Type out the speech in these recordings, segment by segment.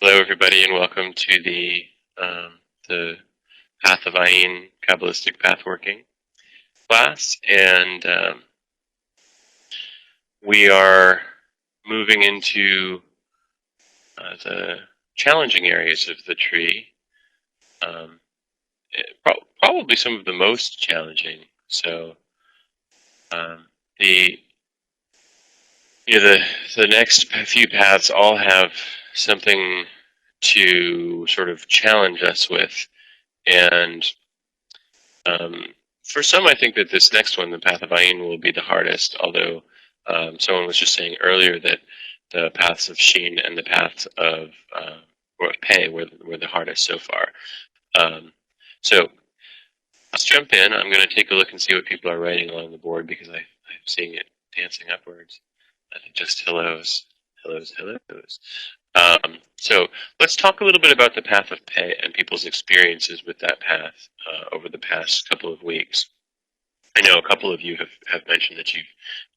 Hello, everybody, and welcome to the Path of Ayin Kabbalistic Pathworking class. And we are moving into the challenging areas of the tree, probably some of the most challenging. So the next few paths all have something to sort of challenge us with, and for some, I think that this next one, the Path of Ayin, will be the hardest, although someone was just saying earlier that the paths of Sheen and the paths of Pei were the hardest so far. So let's jump in. I'm going to take a look and see what people are writing along the board, because I'm seeing it dancing upwards. I think just hellos. So let's talk a little bit about the path of Pei and people's experiences with that path over the past couple of weeks. I know a couple of you have mentioned that you've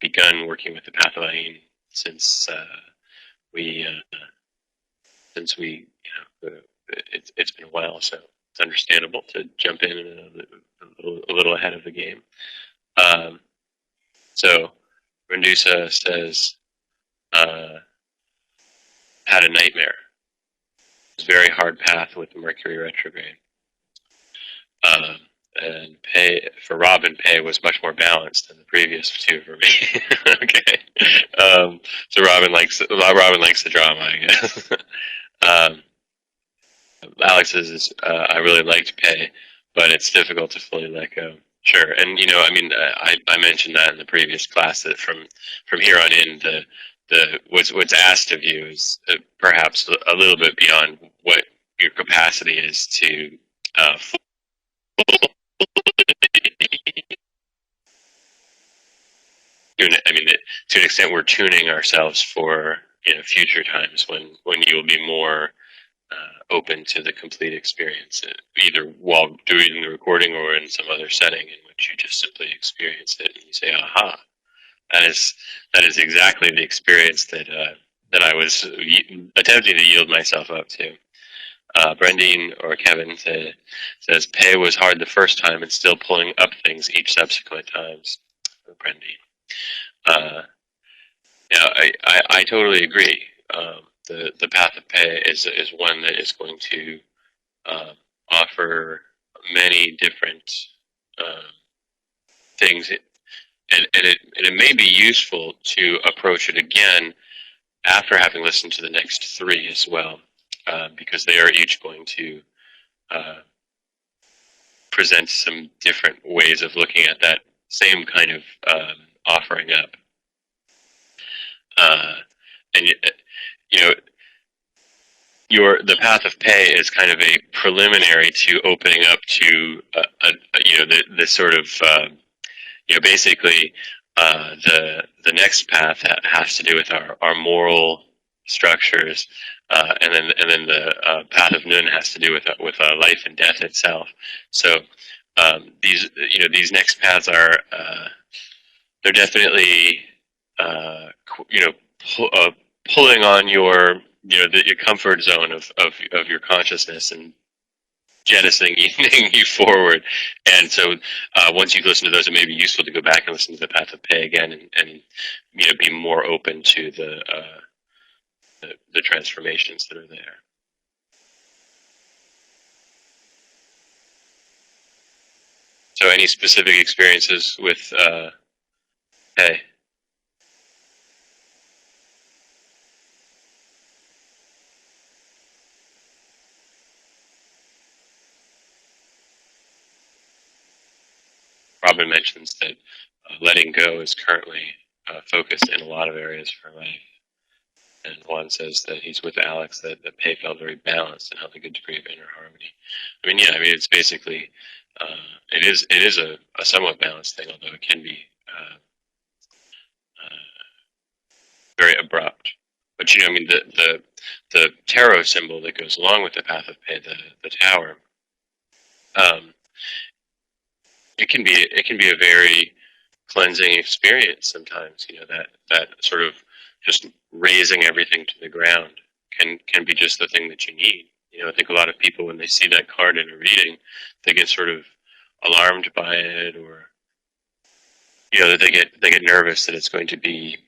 begun working with the path of Ayin since it's been a while, so it's understandable to jump in a little ahead of the game. So Rendusa says, had a nightmare. It was a very hard path with the Mercury retrograde. And Pei, for Robin, Pei was much more balanced than the previous two for me. Okay. So Robin likes the drama, I guess. Alex's is, I really liked Pei, but it's difficult to fully let go. Sure, and I mentioned that in the previous class, that from here on in, what's asked of you is perhaps a little bit beyond what your capacity is to. To an extent, we're tuning ourselves for future times when you will be more open to the complete experience, either while doing the recording or in some other setting in which you just simply experience it and you say, "Aha, that is exactly the experience that I was attempting to yield myself up to." Brendine or Kevin says, Pei was hard the first time and still pulling up things each subsequent times. Brendine. I totally agree. The path of Pei is one that is going to offer many different things, and it may be useful to approach it again after having listened to the next three as well, because they are each going to present some different ways of looking at that same kind of offering up. The path of Pei is kind of a preliminary to opening up to the sort of basically the next path has to do with our moral structures, and then the path of Nun has to do with life and death itself. So these next paths are they're definitely pulling on your your comfort zone of your consciousness and jettisoning you forward. And so once you've listened to those, it may be useful to go back and listen to the path of Pei again and be more open to the transformations that are there. So any specific experiences with Pei? Robin mentions that letting go is currently focused in a lot of areas of her life. And Juan says that he's with Alex, that Pei felt very balanced and held a good degree of inner harmony. It's basically, it is a somewhat balanced thing, although it can be very abrupt. But the tarot symbol that goes along with the path of Pei, the tower, it can be a very cleansing experience sometimes. That sort of just raising everything to the ground can be just the thing that you need. You know, I think a lot of people, when they see that card in a reading, they get sort of alarmed by it, or that they get nervous that it's going to be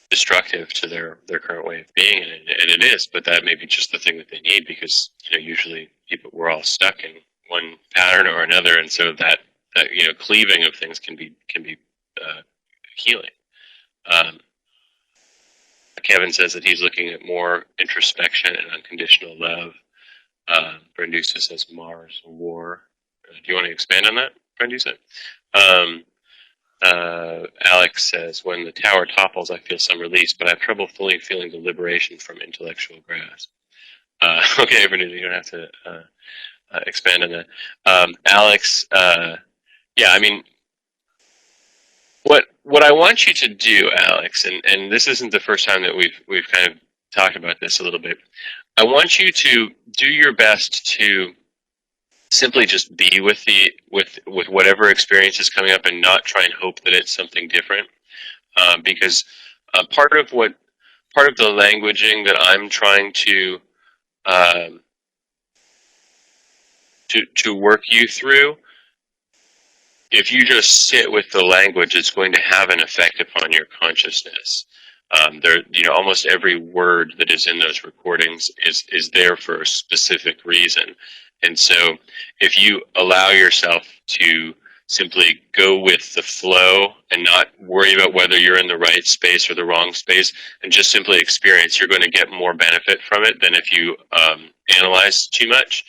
destructive to their current way of being, and it is. But that may be just the thing that they need, because usually we're all stuck in one pattern or another, and so that cleaving of things can be healing. Kevin says that he's looking at more introspection and unconditional love. Brandusa says Mars War. Do you want to expand on that, Brandusa? Alex says, when the tower topples, I feel some release, but I have trouble fully feeling the liberation from intellectual grasp. Okay, Brandusa, you don't have to expand on that. Alex, yeah, I mean, what I want you to do, Alex, and this isn't the first time that we've kind of talked about this a little bit. I want you to do your best to simply just be with whatever experience is coming up, and not try and hope that it's something different, because part of the languaging that I'm trying to work you through, if you just sit with the language, it's going to have an effect upon your consciousness. Almost every word that is in those recordings is there for a specific reason. And so if you allow yourself to simply go with the flow and not worry about whether you're in the right space or the wrong space, and just simply experience, you're going to get more benefit from it than if you analyze too much.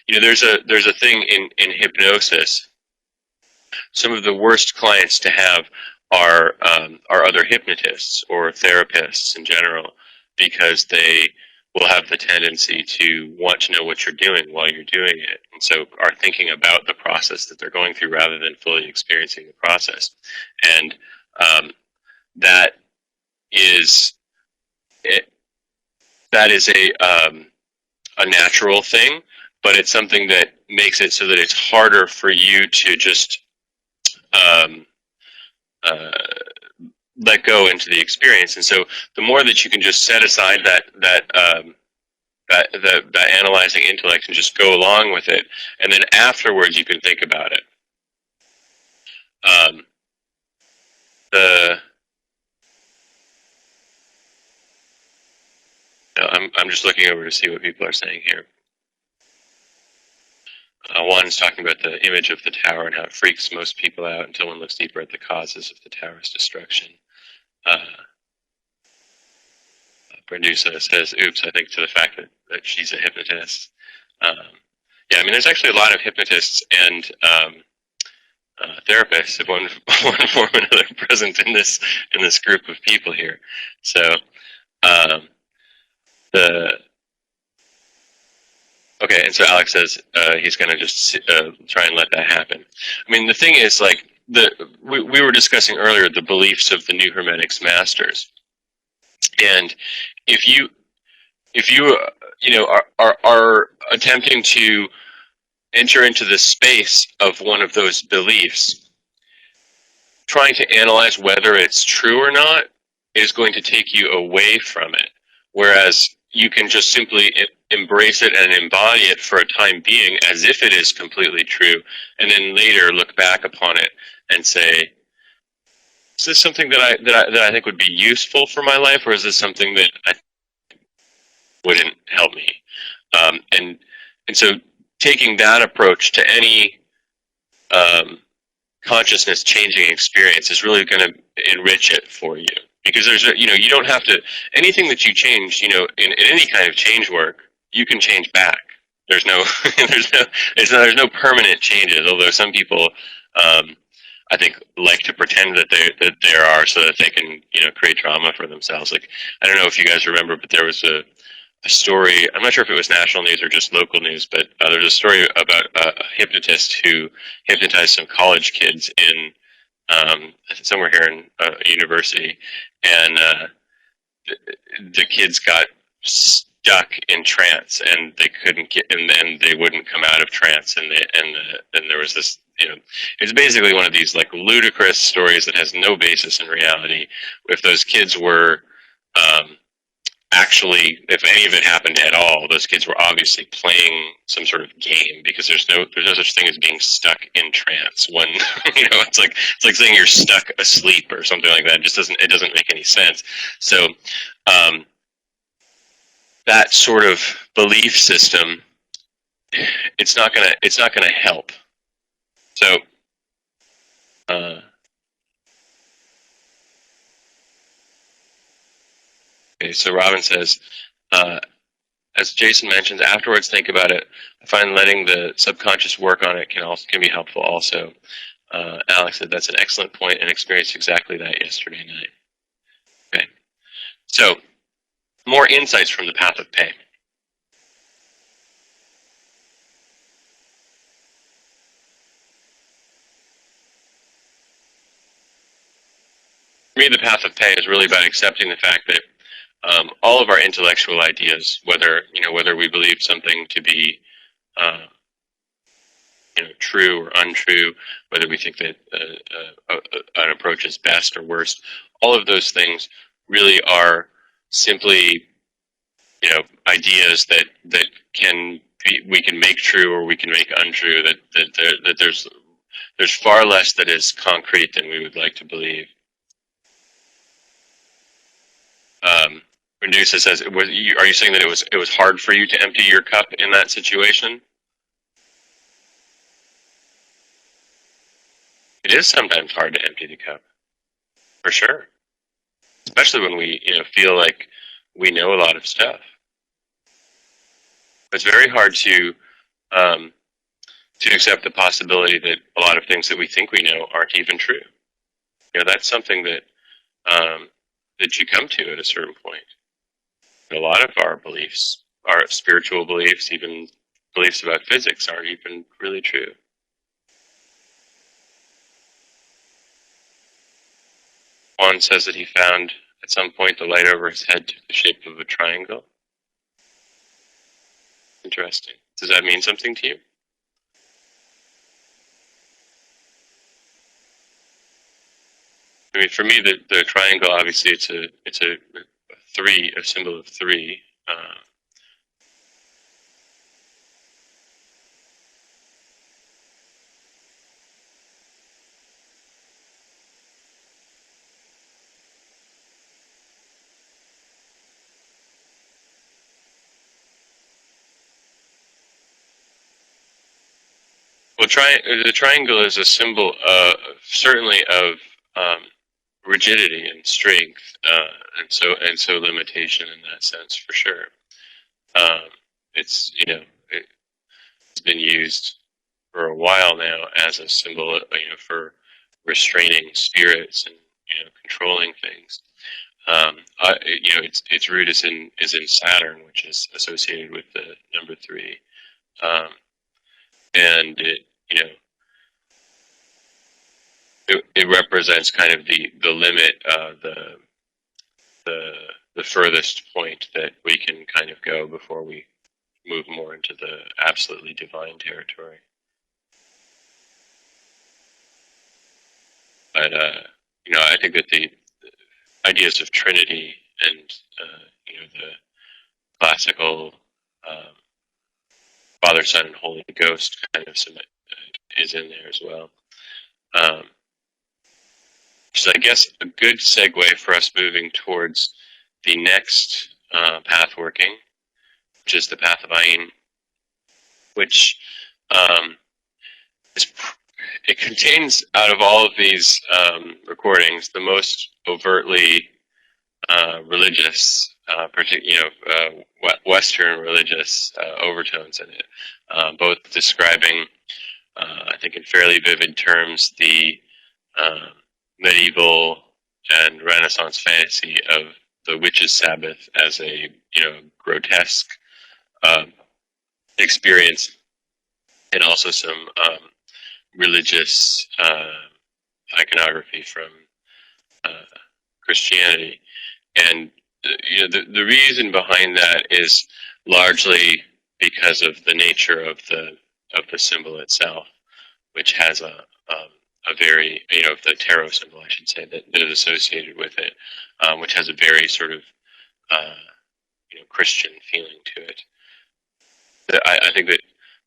There's a thing in hypnosis. Some of the worst clients to have are other hypnotists or therapists in general, because they will have the tendency to want to know what you're doing while you're doing it, and so are thinking about the process that they're going through rather than fully experiencing the process. And that is a natural thing, but it's something that makes it so that it's harder for you to just let go into the experience. And so the more that you can just set aside that analyzing intellect and just go along with it, and then afterwards you can think about it. I'm just looking over to see what people are saying here. Juan's talking about the image of the tower and how it freaks most people out until one looks deeper at the causes of the tower's destruction. Brandusa says, oops, I think to the fact that she's a hypnotist. Yeah, I mean, there's actually a lot of hypnotists and therapists of one form or another present in this group of people here. So okay, and so Alex says he's going to just try and let that happen. I mean, the thing is, like, we were discussing earlier the beliefs of the New Hermetics masters, and if you are attempting to enter into the space of one of those beliefs, trying to analyze whether it's true or not is going to take you away from it, whereas you can just simply embrace it and embody it for a time being as if it is completely true, and then later look back upon it and say, is this something that I think would be useful for my life, or is this something that I wouldn't help me? And so taking that approach to any consciousness changing experience is really going to enrich it for you, because there's you don't have to, anything that you change, in any kind of change work, you can change back. There's no there's no permanent changes, although some people I think like to pretend that there are, so that they can create drama for themselves. Like, I don't know if you guys remember, but there was a story, I'm not sure if it was national news or just local news, but there's a story about a hypnotist who hypnotized some college kids in somewhere here in a university, and the kids got stuck in trance, and they couldn't get, and then they wouldn't come out of trance, and then there was this, it's basically one of these like ludicrous stories that has no basis in reality. If those kids were actually, if any of it happened at all, those kids were obviously playing some sort of game, because there's no such thing as being stuck in trance. When it's like saying you're stuck asleep or something like that. It doesn't make any sense. So that sort of belief system, it's not gonna help. So okay, so Robin says, as Jason mentions, afterwards think about it. I find letting the subconscious work on it can be helpful also. Alex said that's an excellent point and experienced exactly that yesterday night. Okay, so more insights from the path of pay. For me, the path of pay is really about accepting the fact that all of our intellectual ideas, whether we believe something to be true or untrue, whether we think that an approach is best or worst, all of those things really are simply ideas that we can make true or we can make untrue. That there's far less that is concrete than we would like to believe. Medusa says, are you saying that it was hard for you to empty your cup in that situation? It is sometimes hard to empty the cup, for sure. Especially when we feel like we know a lot of stuff. It's very hard to accept the possibility that a lot of things that we think we know aren't even true. That's something that that you come to at a certain point. A lot of our beliefs, our spiritual beliefs, even beliefs about physics, aren't even really true. Juan says that he found at some point the light over his head took the shape of a triangle. Interesting. Does that mean something to you? I mean, for me, the triangle, obviously, it's a three, a symbol of three. Well, the triangle is a symbol, certainly of rigidity and strength, and so limitation in that sense, for sure. It's it's been used for a while now as a symbol, for restraining spirits and controlling things. Its root is in Saturn, which is associated with the number 3, and it represents kind of the limit, the furthest point that we can kind of go before we move more into the absolutely divine territory. But I think that the ideas of Trinity and the classical Father, Son, and Holy Ghost kind of is in there as well. So I guess a good segue for us moving towards the next path working, which is the path of Ayin, which it contains, out of all of these recordings, the most overtly religious, Western religious overtones in it, both describing, I think in fairly vivid terms, the medieval and Renaissance fantasy of the witches' Sabbath as a grotesque experience, and also some religious iconography from Christianity. And the reason behind that is largely because of the nature of the symbol itself, which has a very, the tarot symbol, I should say, that is associated with it, which has a very sort of Christian feeling to it. I think that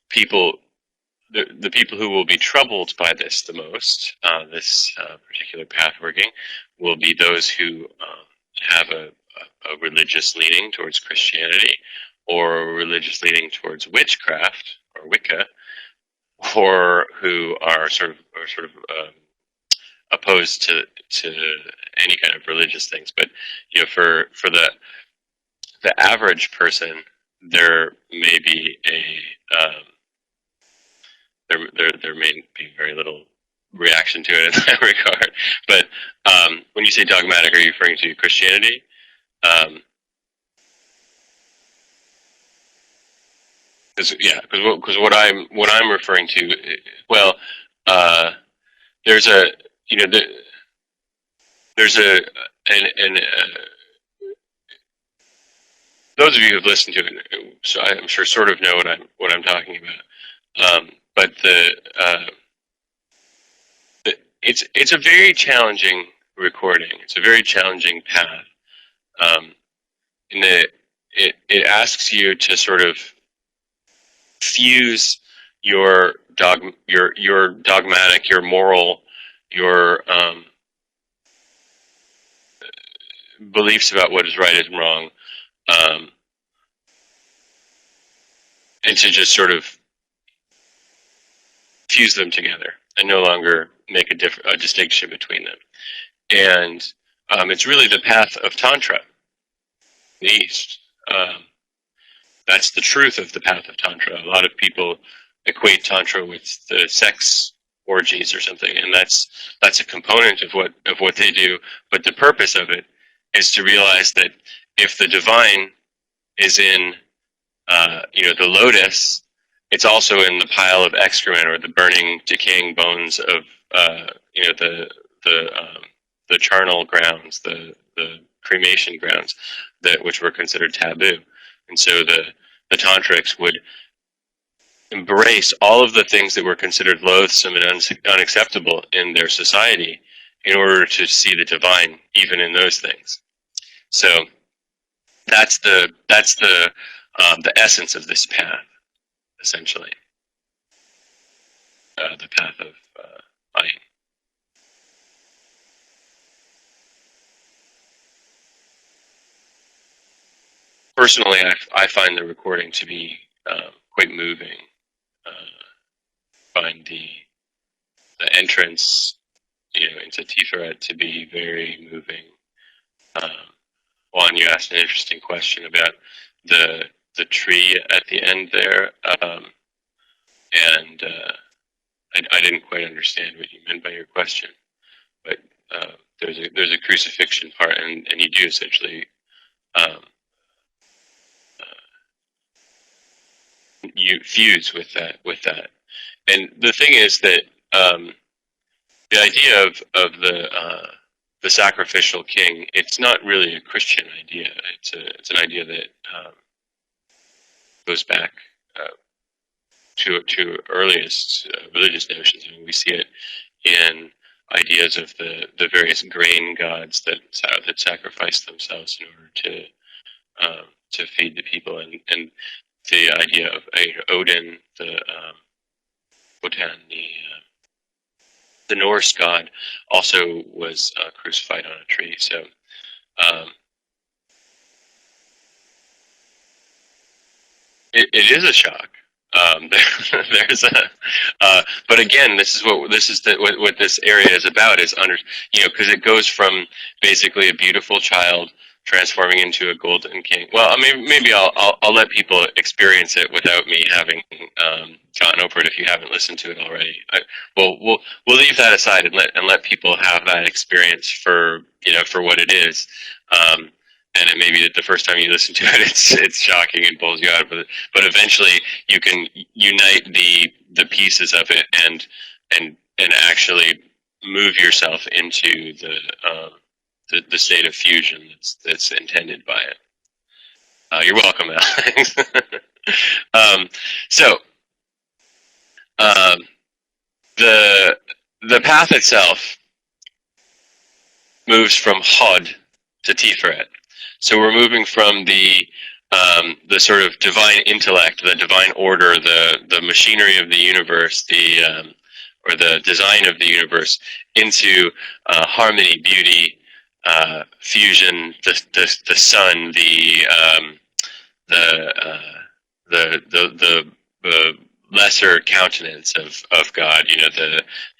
people, the people who will be troubled by this the most, this particular path working, will be those who have a religious leaning towards Christianity, or a religious leaning towards witchcraft or Wicca, or who are sort of opposed to any kind of religious things. But for the average person, there may be there may be very little reaction to it in that regard. But when you say dogmatic, are you referring to Christianity? Because what I'm referring to, well, there's a there's a and those of you who've listened to it, so I'm sure sort of know what I'm talking about. But it's a very challenging recording. It's a very challenging path. In that it asks you to sort of fuse your dogmatic, your moral, your beliefs about what is right and wrong, and to just sort of fuse them together and no longer make a distinction between them. And it's really the path of Tantra, the East. That's the truth of the path of Tantra. A lot of people equate Tantra with the sex orgies or something, and that's a component of what they do. But the purpose of it is to realize that if the divine is in the lotus, it's also in the pile of excrement or the burning, decaying bones of the charnel grounds, the cremation grounds, which were considered taboo. And so the tantrics would embrace all of the things that were considered loathsome and unacceptable in their society in order to see the divine even in those things. So that's the essence of this path, essentially. The path of Ayin. Personally, I find the recording to be quite moving. Find the entrance, into Tiphereth to be very moving. Juan, you asked an interesting question about the tree at the end there, and I didn't quite understand what you meant by your question. But there's a crucifixion part, and you do essentially you fuse with that. And the thing is that the idea of the sacrificial king, it's not really a Christian idea. It's an idea that goes back to earliest religious notions. I mean, we see it in ideas of the various grain gods that sacrifice themselves in order to feed the people, and the idea of Odin, the Norse god, also was crucified on a tree. So it is a shock. There's but again, this is what this area is about, is because it goes from basically a beautiful child transforming into a golden king. Well, I mean, maybe I'll let people experience it without me having gone over it if you haven't listened to it already. We'll leave that aside and let people have that experience for what it is. And it may be that the first time you listen to it, it's shocking and pulls you out, but eventually you can unite the pieces of it and actually move yourself into the state of fusion that's intended by it. You're welcome, Alex. The path itself moves from Hod to Tiphereth. So we're moving from the the sort of divine intellect, the divine order, the machinery of the universe, or the design of the universe into harmony, beauty, fusion, the sun, the the lesser countenance of God,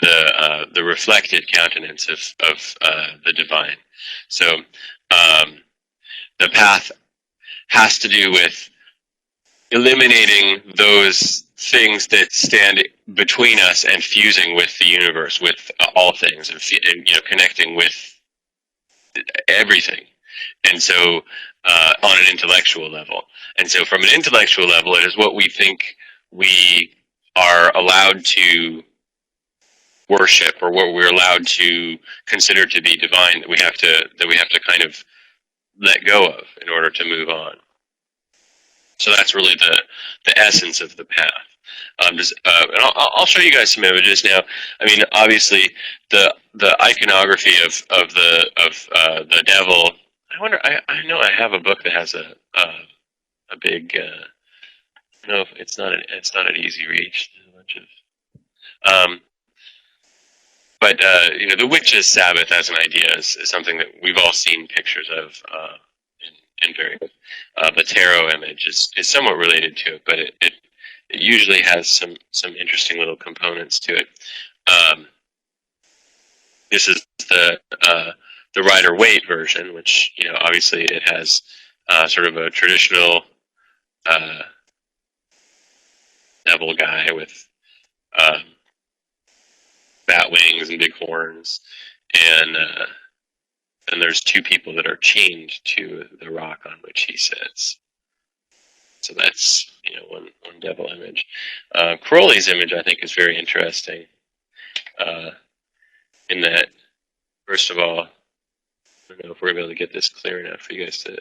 the reflected countenance of the divine. So the path has to do with eliminating those things that stand between us and fusing with the universe, with all things, and connecting with everything. And so, on an intellectual level, and so from an intellectual level, it is what we think we are allowed to worship, or what we're allowed to consider to be divine, that we have to kind of let go of in order to move on. So that's really the essence of the path. And I'll show you guys some images now. I mean, obviously, the iconography of the devil. I wonder. I know I have a book that has a big. No, it's not an easy reach. There's a bunch of. But the witch's Sabbath as an idea is something that we've all seen pictures of. In various. The tarot image is somewhat related to it, but it usually has some interesting little components to it. This is the Rider-Waite version, which obviously it has sort of a traditional devil guy with bat wings and big horns, and there's two people that are chained to the rock on which he sits. So that's one devil image. Crowley's image, I think, is very interesting. In that, first of all, I don't know if we're able to get this clear enough for you guys to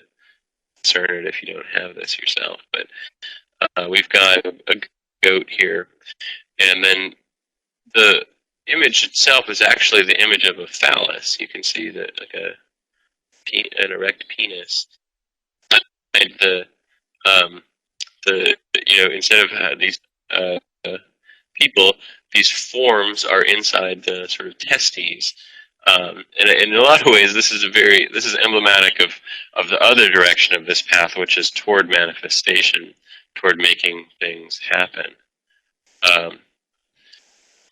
discern it if you don't have this yourself. But we've got a goat here, and then the image itself is actually the image of a phallus. You can see that, like an erect penis. And instead of these people, these forms are inside the sort of testes. And in a lot of ways, this is emblematic of the other direction of this path, which is toward manifestation, toward making things happen.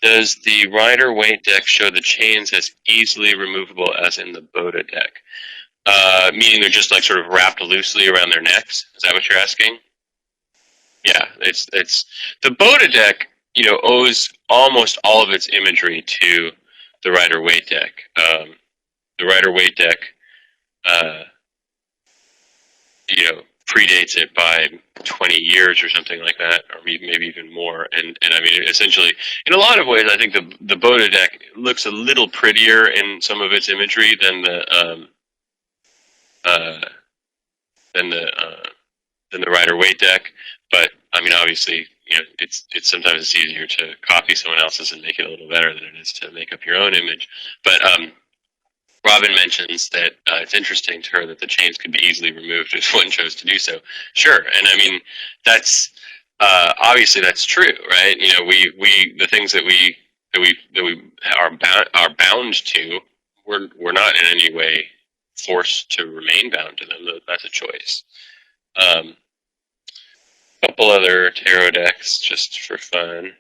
Does the Rider-Waite deck show the chains as easily removable as in the Boda deck? Meaning they're just like sort of wrapped loosely around their necks? Is that what you're asking? Yeah, it's the Boda deck. Owes almost all of its imagery to the Rider-Waite deck. The Rider-Waite deck, predates it by 20 years or something like that, or maybe even more. And I mean, essentially, in a lot of ways, I think the Boda deck looks a little prettier in some of its imagery than the Rider-Waite deck. But I mean, obviously, it's sometimes it's easier to copy someone else's and make it a little better than it is to make up your own image. But Robin mentions that it's interesting to her that the chains could be easily removed if one chose to do so. Sure, and I mean that's obviously that's true, right? We the things that we are bound to, we're not in any way forced to remain bound to them. That's a choice. Couple other tarot decks just for fun.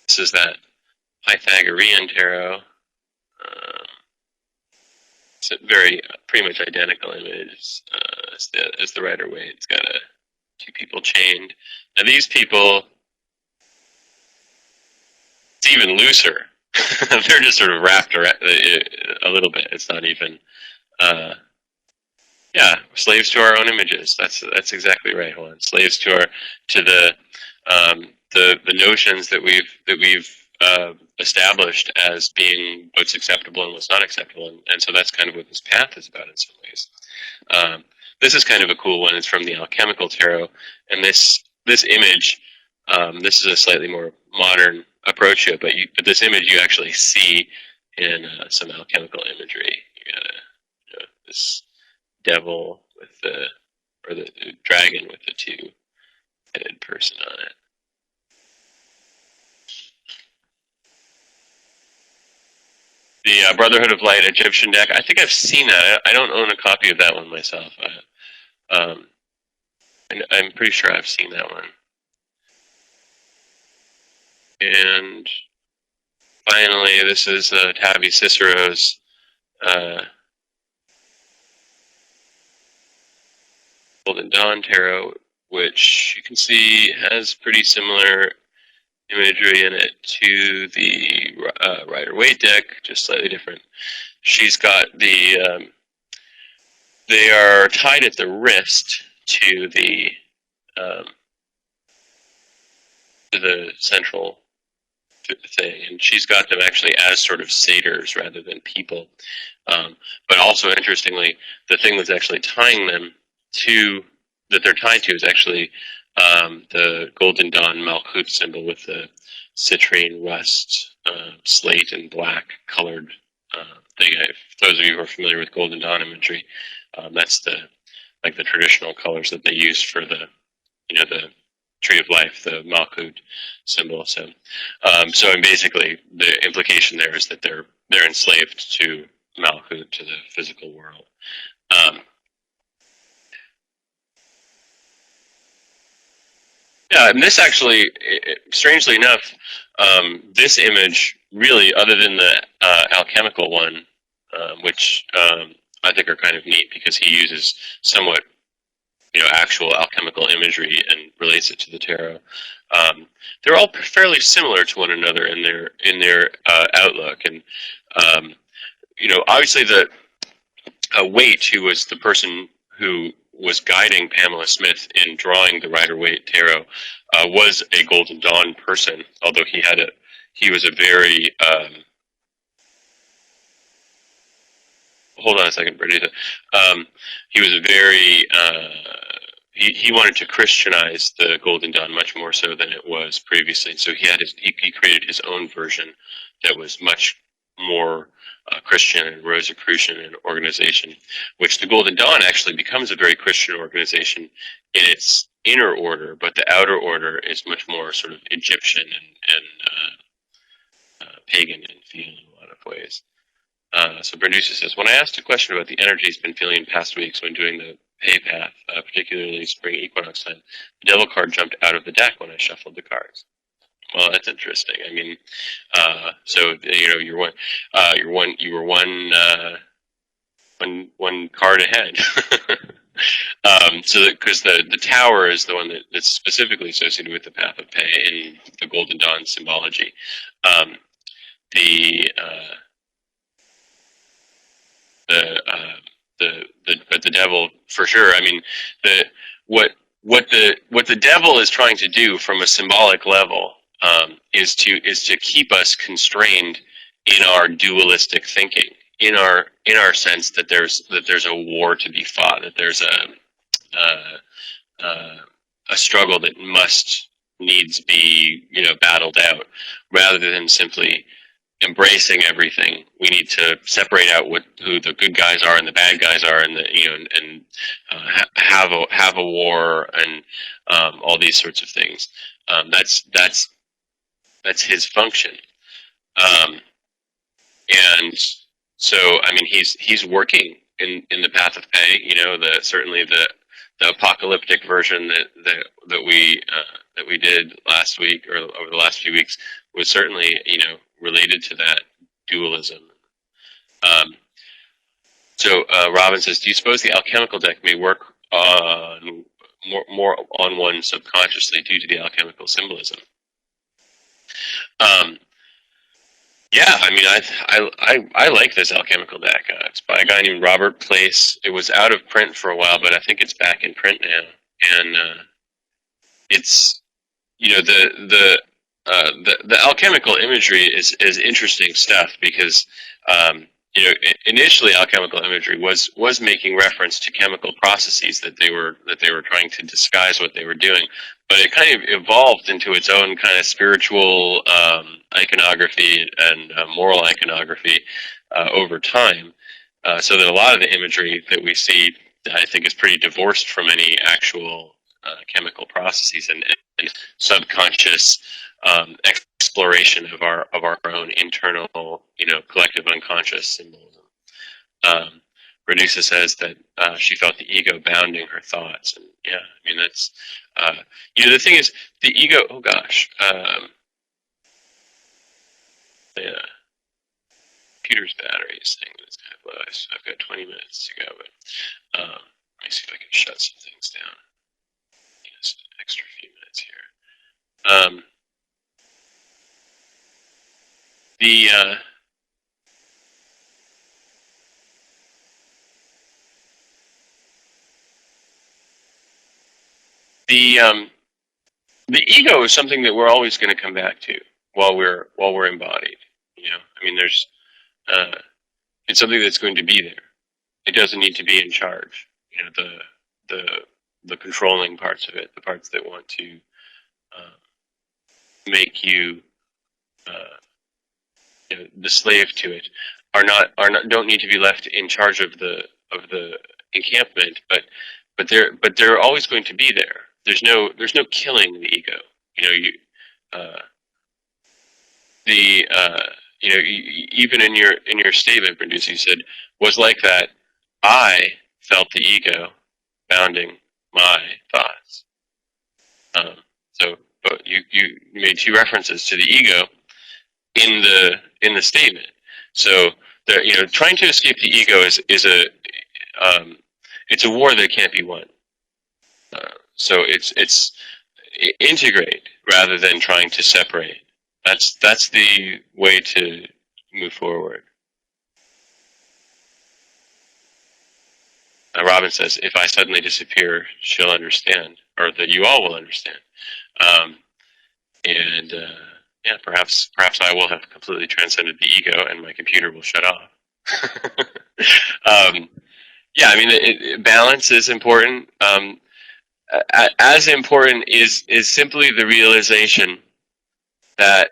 This is that Pythagorean tarot. It's a pretty much identical image as the Rider-Waite. It's got two people chained. Now these people, it's even looser. They're just sort of wrapped around a little bit. It's not even. Slaves to our own images. That's exactly right. Hold on. Slaves to the notions that we've established as being what's acceptable and what's not acceptable, and so that's kind of what this path is about in some ways. This is kind of a cool one. It's from the Alchemical Tarot, and this image. This is a slightly more modern approach to it, but this image you actually see in some alchemical imagery. This devil with or the dragon with the two-headed person on it. The Brotherhood of Light Egyptian deck. I think I've seen that. I don't own a copy of that one myself. I'm pretty sure I've seen that one. And finally, this is Tabby Cicero's Golden Dawn Tarot, which you can see has pretty similar imagery in it to the Rider-Waite deck, just slightly different. She's got the they are tied at the wrist to the central thing, and she's got them actually as sort of satyrs rather than people. But also, interestingly, the thing that's actually tying them to, that they're tied to, is actually the Golden Dawn Malkuth symbol with the citrine, rust, slate, and black colored thing. For those of you who are familiar with Golden Dawn imagery, that's the traditional colors that they use for the Tree of Life, the Malkuth symbol. So, and basically the implication there is that they're enslaved to Malkuth, to the physical world. Yeah, and this actually, strangely enough, this image really, other than the alchemical one, which I think are kind of neat because he uses somewhat, actual alchemical imagery and relates it to the tarot. They're all fairly similar to one another in their outlook, and obviously the Waite, who was the person who was guiding Pamela Smith in drawing the Rider-Waite tarot, was a Golden Dawn person, although he was a very hold on a second, Brigitte. He was a very he wanted to Christianize the Golden Dawn much more so than it was previously, and so he created his own version that was much more Christian and Rosicrucian in organization, which the Golden Dawn actually becomes a very Christian organization in its inner order, but the outer order is much more sort of Egyptian and pagan in feel in a lot of ways. So Bernusa says, when I asked a question about the energy he's been feeling in past weeks when doing the pay path, particularly spring equinox time, the devil card jumped out of the deck when I shuffled the cards. Well, that's interesting. I mean, so you were one card ahead. So because the tower is the one that's specifically associated with the path of pay in the Golden Dawn symbology. But the devil, for sure. I mean, what the devil is trying to do from a symbolic level is to keep us constrained in our dualistic thinking, in our sense that there's a war to be fought, that there's a struggle that must needs be battled out, rather than simply embracing everything. We need to separate out who the good guys are and the bad guys are, and have a war and all these sorts of things. That's his function, and so I mean he's working in the path of pay. Certainly the apocalyptic version that we did last week or over the last few weeks was certainly related to that dualism. So Robin says, do you suppose the alchemical deck may work on more on one subconsciously due to the alchemical symbolism? Yeah, I mean, I like this alchemical deck. It's by a guy named Robert Place. It was out of print for a while, but I think it's back in print now, and it's the alchemical imagery is interesting stuff because initially alchemical imagery was making reference to chemical processes that they were trying to disguise what they were doing, but it kind of evolved into its own kind of spiritual iconography and moral iconography over time, so that a lot of the imagery that we see I think is pretty divorced from any actual chemical processes and subconscious exploration of our own internal, collective unconscious symbolism. Redusa says that she felt the ego bounding her thoughts, and yeah, I mean that's the thing is the ego. Oh gosh, yeah, computer's battery is saying that it's kind of low. So I've got 20 minutes to go, but let me see if I can shut some things down. Just an extra few minutes here. The ego is something that we're always going to come back to while we're embodied. I mean, there's it's something that's going to be there. It doesn't need to be in charge. The controlling parts of it, the parts that want to make you the slave to it, are not don't need to be left in charge of the encampment, but they're always going to be there. There's no killing the ego. Even in your statement, Produce, you said, was like that. I felt the ego bounding my thoughts. But you made two references to the ego in the statement. So trying to escape the ego is it's a war that can't be won. So it's integrate rather than trying to separate. That's the way to move forward. Robin says, if I suddenly disappear, she'll understand, or that you all will understand. Yeah, perhaps I will have completely transcended the ego, and my computer will shut off. Yeah, I mean, balance is important. As important is simply the realization that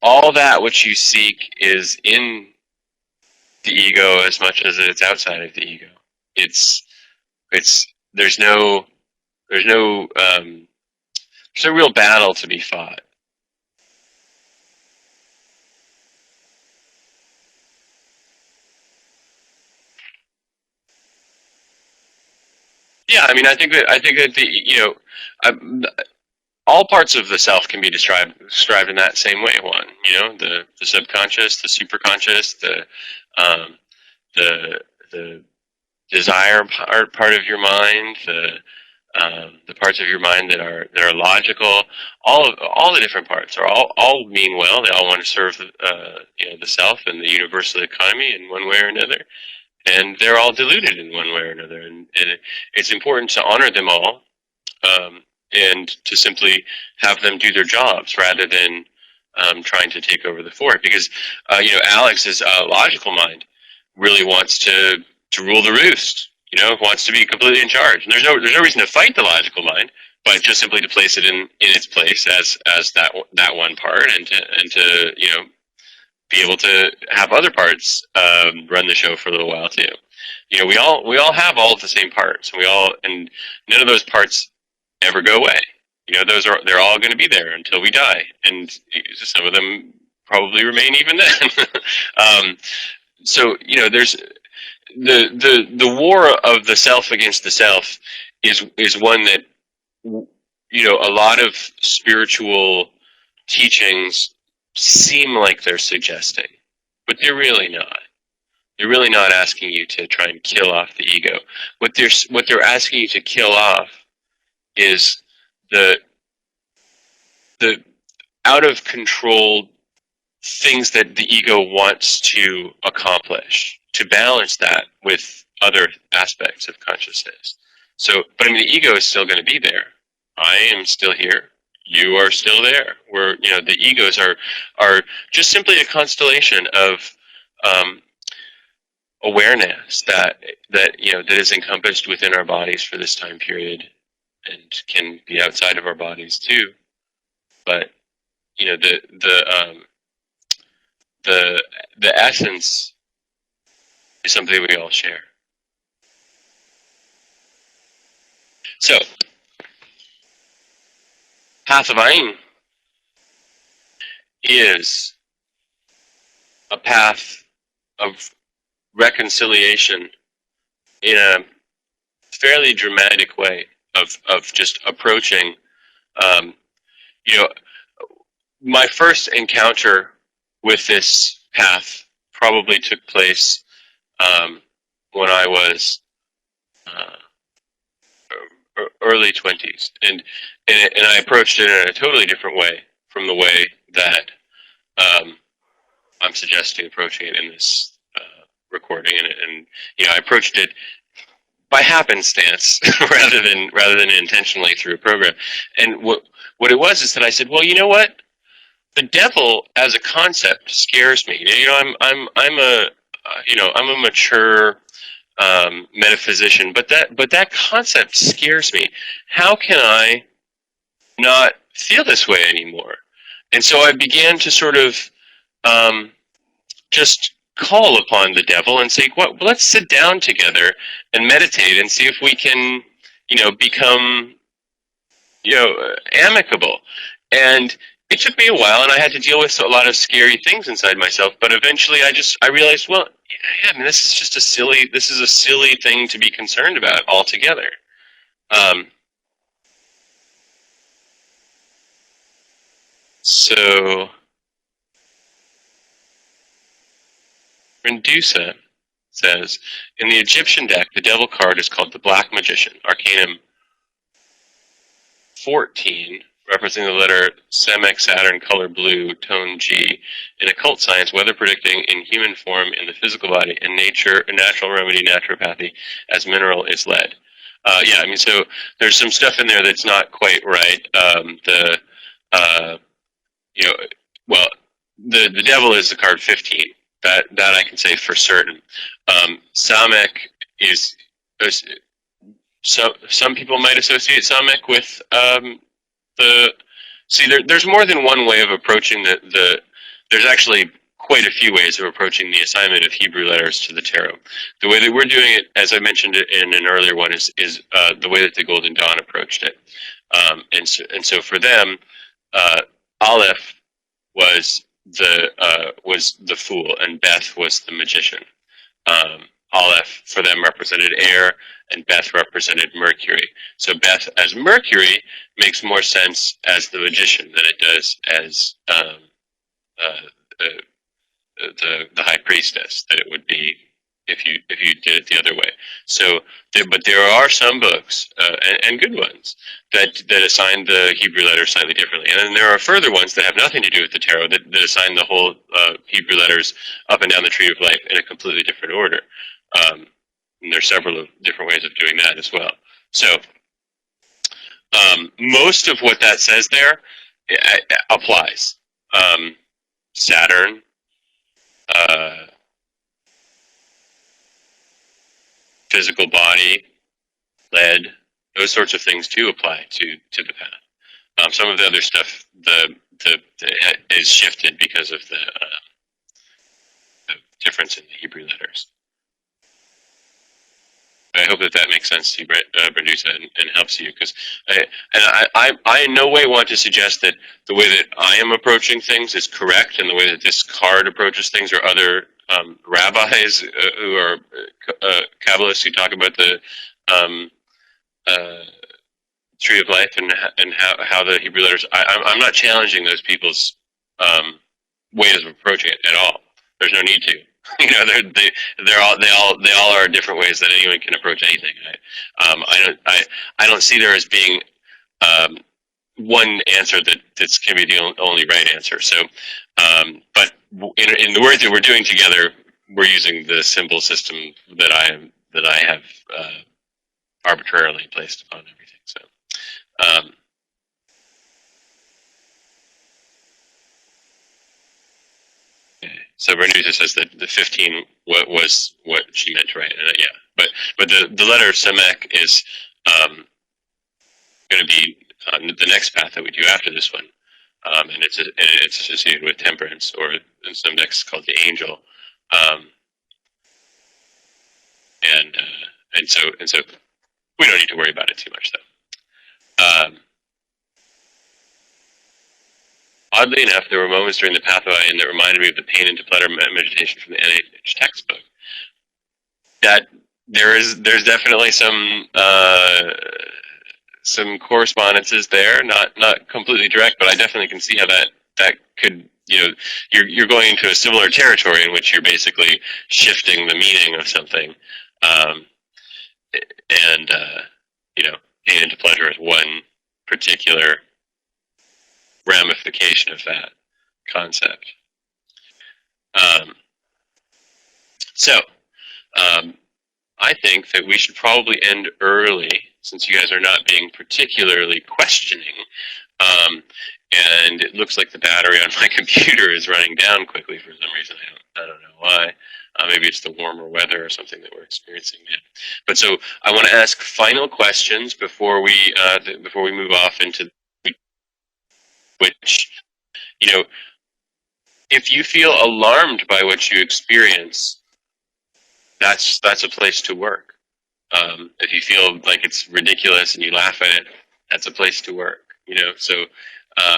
all that which you seek is in the ego as much as it's outside of the ego. There's no real battle to be fought. Yeah, I mean, I think that all parts of the self can be described in that same way. One, the subconscious, the superconscious, the desire part of your mind, the parts of your mind that are logical. All the different parts are all mean well. They all want to serve the self and the universal economy in one way or another. And they're all deluded in one way or another. And it's important to honor them all, and to simply have them do their jobs rather than trying to take over the fort. Because Alex's logical mind really wants to rule the roost. Wants to be completely in charge. And there's no reason to fight the logical mind, but just simply to place it in its place as that one part, and to be able to have other parts run the show for a little while too. We all have all of the same parts. And none of those parts ever go away. They're all going to be there until we die, and some of them probably remain even then. So there's the war of the self against the self is one that a lot of spiritual teachings seem like they're suggesting, but they're really not. They're really not asking you to try and kill off the ego. What they're asking you to kill off is the out of control things that the ego wants to accomplish, to balance that with other aspects of consciousness. So, but I mean, the ego is still going to be there. I am still here. You are still there. The egos are just simply a constellation of awareness that is encompassed within our bodies for this time period, and can be outside of our bodies too. But the essence is something we all share. So, path of Ayin is a path of reconciliation in a fairly dramatic way of just approaching. Um, you know, my first encounter with this path probably took place when I was early 20s, and I approached it in a totally different way from the way that I'm suggesting approaching it in this recording, and I approached it by happenstance rather than intentionally through a program. And what it was is that I said, well, you know what? The devil as a concept scares me. I'm a mature metaphysician, but that concept scares me. How can I not feel this way anymore? And so I began to sort of just call upon the devil and say, "Well, let's sit down together and meditate and see if we can, become, amicable." And it took me a while, and I had to deal with a lot of scary things inside myself. But eventually, I realized, well, yeah, I mean, this is a silly thing to be concerned about altogether. So Rendusa says, in the Egyptian deck, the devil card is called the Black Magician, Arcanum 14, representing the letter Semek, Saturn, color blue, tone G. In occult science, weather predicting in human form in the physical body, and nature, natural remedy, naturopathy, as mineral is lead. So there's some stuff in there that's not quite right. The devil is the card 15. That I can say for certain. Samek is some people might associate Samek with there's more than one way of approaching there's actually quite a few ways of approaching the assignment of Hebrew letters to the tarot. The way that we're doing it, as I mentioned it in an earlier one, is the way that the Golden Dawn approached it. And so for them, Aleph was the fool, and Beth was the magician. Aleph for them represented air, and Beth represented Mercury. So Beth as Mercury makes more sense as the magician than it does as the high priestess that it would be if you did it the other way. So, but there are some books and good ones that assign the Hebrew letters slightly differently, and then there are further ones that have nothing to do with the tarot that assign the whole Hebrew letters up and down the tree of life in a completely different order. And there's several different ways of doing that as well. So most of what that says there applies. Saturn, physical body, lead, those sorts of things do apply to the path. Some of the other stuff is shifted because of the difference in the Hebrew letters. I hope that makes sense to you, Brendusa, and helps you, because I in no way want to suggest that the way that I am approaching things is correct, and the way that this card approaches things, or other rabbis who are Kabbalists who talk about the tree of life and how the Hebrew letters. I'm not challenging those people's ways of approaching it at all. There's no need to. They all are different ways that anyone can approach anything. I don't see there as being one answer that can be the only right answer. So, but in the work that we're doing together, we're using the symbol system that I have arbitrarily placed upon everything. So. So Bernusa says that the 15 was what she meant, right? Yeah, but the letter Samek is going to be the next path that we do after this one, and it's associated with temperance, or in some decks called the angel, and so we don't need to worry about it too much, though. Oddly enough, there were moments during the path of Ayin that reminded me of the pain into pleasure meditation from the NIH textbook. That there's definitely some correspondences there, not completely direct, but I definitely can see how that could, you're going into a similar territory in which you're basically shifting the meaning of something, um, and pain into pleasure is one particular ramification of that concept. So I think that we should probably end early, since you guys are not being particularly questioning. And it looks like the battery on my computer is running down quickly for some reason. I don't know why. Maybe it's the warmer weather or something that we're experiencing now. But so I want to ask final questions before we move off into which, if you feel alarmed by what you experience, that's a place to work. If you feel like it's ridiculous and you laugh at it, that's a place to work. So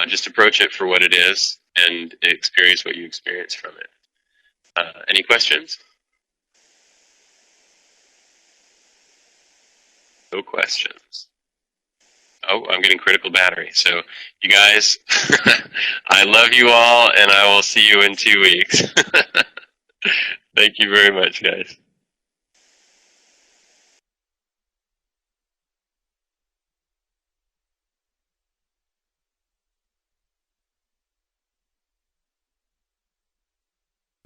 just approach it for what it is and experience what you experience from it. Any questions? No questions. Oh, I'm getting critical battery. So you guys, I love you all, and I will see you in 2 weeks. Thank you very much, guys.